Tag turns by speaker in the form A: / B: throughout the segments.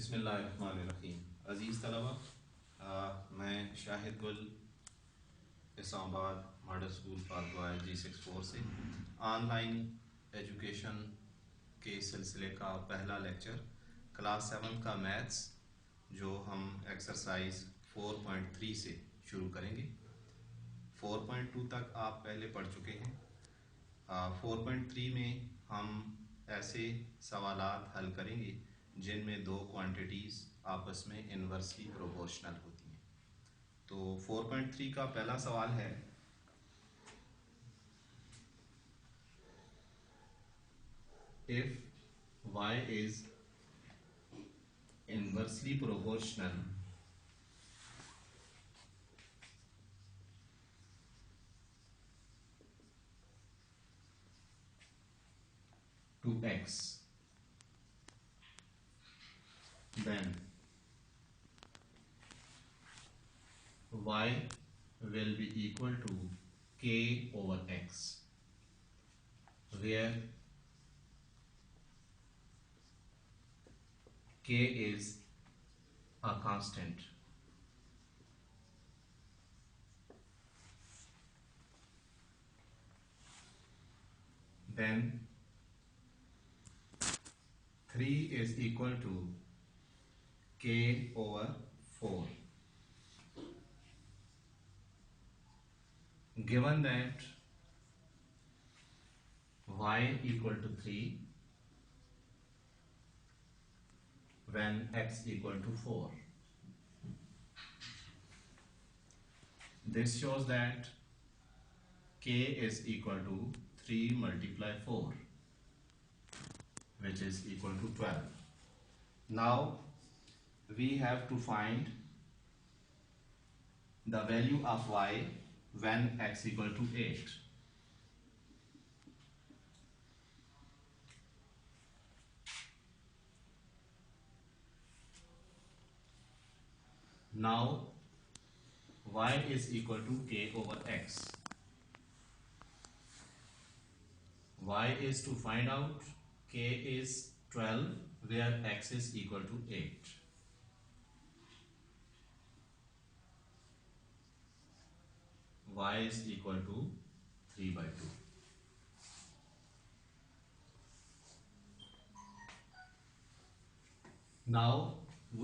A: बिस्मिल्लाहिर्रहमानिर्रहीम। अज़ीज़ तलबा, मैं शाहिद गुल Islamabad model school for boys G64 से ऑनलाइन एजुकेशन के सिलसिले का पहला लेक्चर क्लास 7 का मैथ्स जो हम एक्सरसाइज 4.3 से शुरू करेंगे। 4.2 तक आप पहले पढ़ चुके हैं। 4.3 में हम ऐसे सवालात हल करेंगे जिनमें दो क्वांटिटीज़ आपस में इन्वर्सली प्रोपोर्शनल होती हैं। तो 4.3 का पहला सवाल है, if y is inversely proportional to x, then y will be equal to k over x, where k is a constant. Then 3 is equal to k over 4. Given that y equal to 3 when x equal to 4, this shows that k is equal to 3 multiply 4, which is equal to 12. Now we have to find the value of y when x equal to 8. Now y is equal to k over x. Y is to find out k is 12 where x is equal to 8. Y is equal to 3 by 2. Now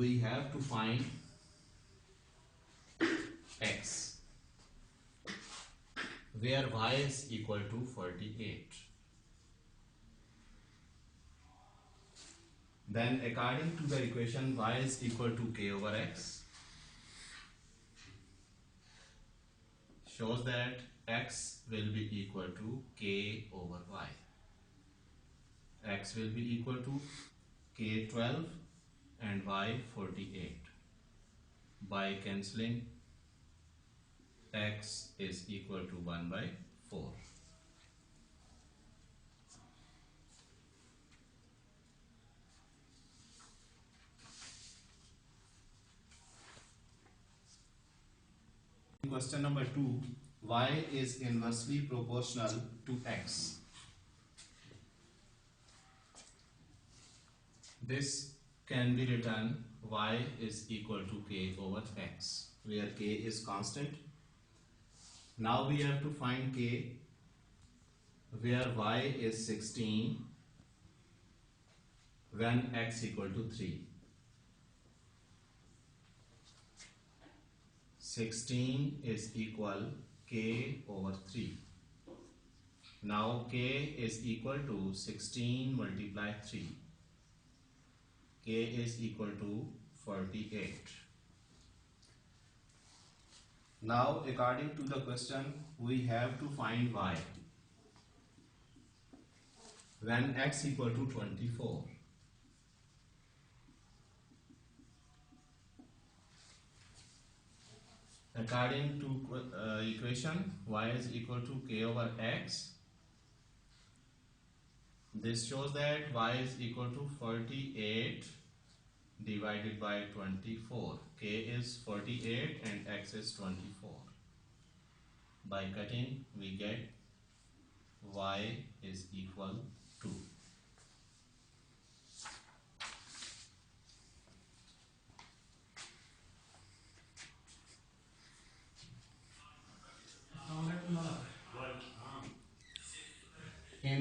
A: we have to find x where y is equal to 48. Then according to the equation y is equal to k over x shows that x will be equal to k over y. X will be equal to k 12 and y 48. By cancelling, x is equal to 1 by 4. Question number 2, y is inversely proportional to x. This can be written y is equal to k over x, where k is constant. Now we have to find k where y is 16 when x equal to 3. 16 is equal k over 3. Now k is equal to 16 multiply 3. K is equal to 48. Now according to the question we have to find y when x equal to 24. According to equation y is equal to k over x, this shows that y is equal to 48 divided by 24. K is 48 and x is 24. By cutting we get y is equal to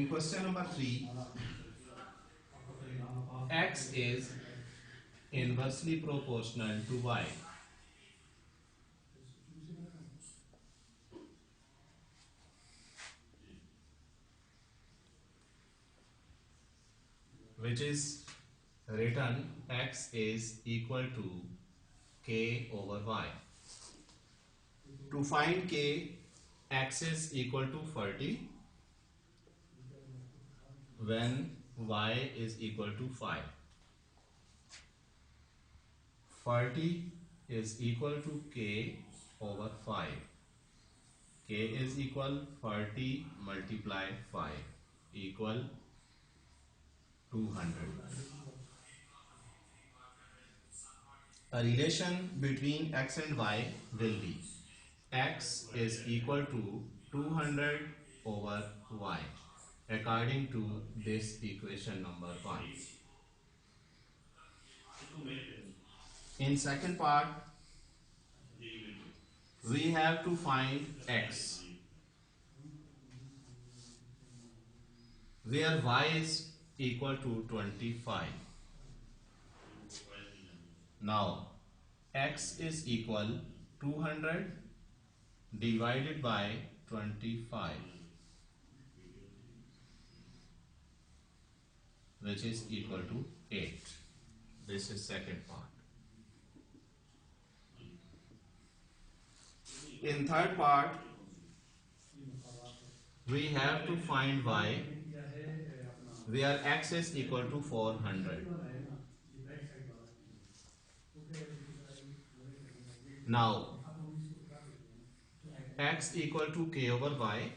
A: In question number 3, x is inversely proportional to y, which is written x is equal to k over y. To find k, x is equal to 40 when y is equal to 5. 40 is equal to k over 5. K is equal 40 multiplied 5 equal 200. A relation between x and y will be x is equal to 200 over y according to this equation number 1. In second part, we have to find x, where y is equal to 25. Now, x is equal 200 divided by 25, which is equal to 8. This is second part. In third part, we have to find y, where x is equal to 400. Now, x equal to k over y,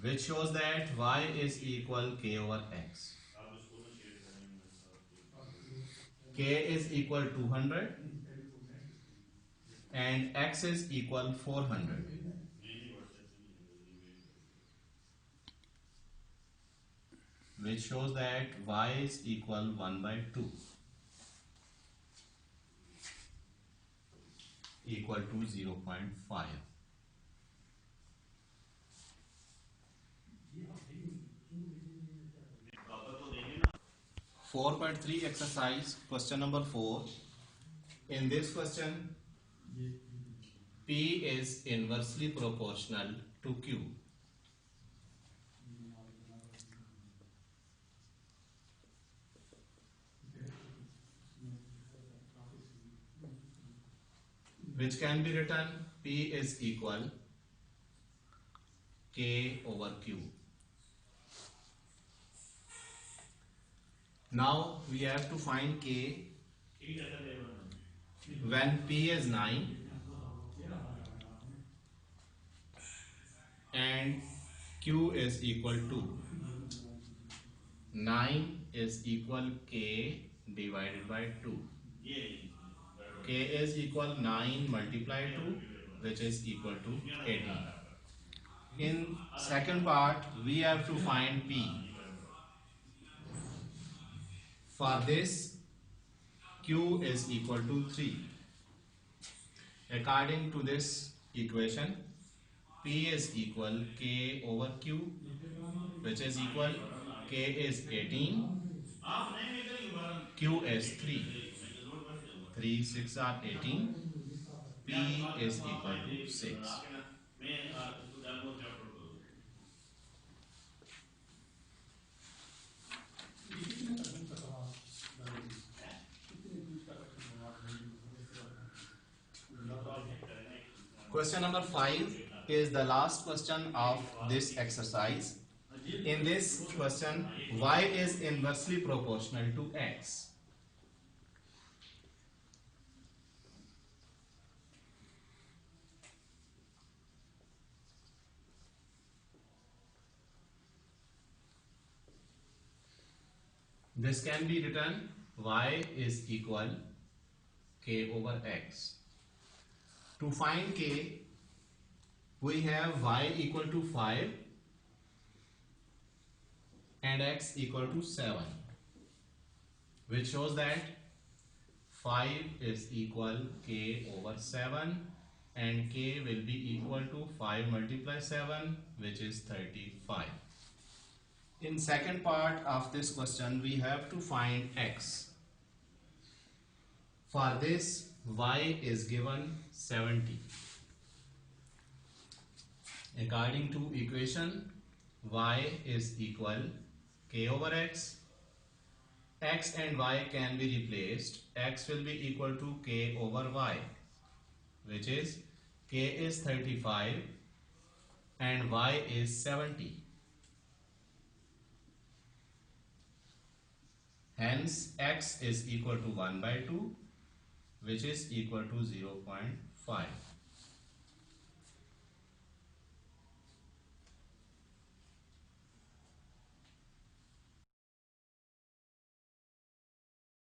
A: which shows that y is equal k over x. K is equal 200 and x is equal 400. Which shows that y is equal 1 by 2 equal to 0.5. 4.3 exercise, question number 4. In this question, P is inversely proportional to Q. Which can be written P is equal K over Q. Now we have to find K when P is 9 and Q is equal to 9 is equal K divided by 2. K is equal 9 multiplied 2, which is equal to 18. In second part, we have to find P. For this, Q is equal to 3. According to this equation, P is equal K over Q, which is equal K is 18, Q is 3. 3 6 are 18. P is equal to 6. Question number 5 is the last question of this exercise. In this question, y is inversely proportional to x. This can be written y is equal k over x. To find k, we have y equal to 5 and x equal to 7, which shows that 5 is equal k over 7 and k will be equal to 5 multiply 7, which is 35. In second part of this question, we have to find x. For this, y is given 70. According to equation, y is equal k over x. X and y can be replaced. X will be equal to k over y, which is k is 35 and y is 70. Hence, x is equal to 1 by 2, which is equal to 0.5.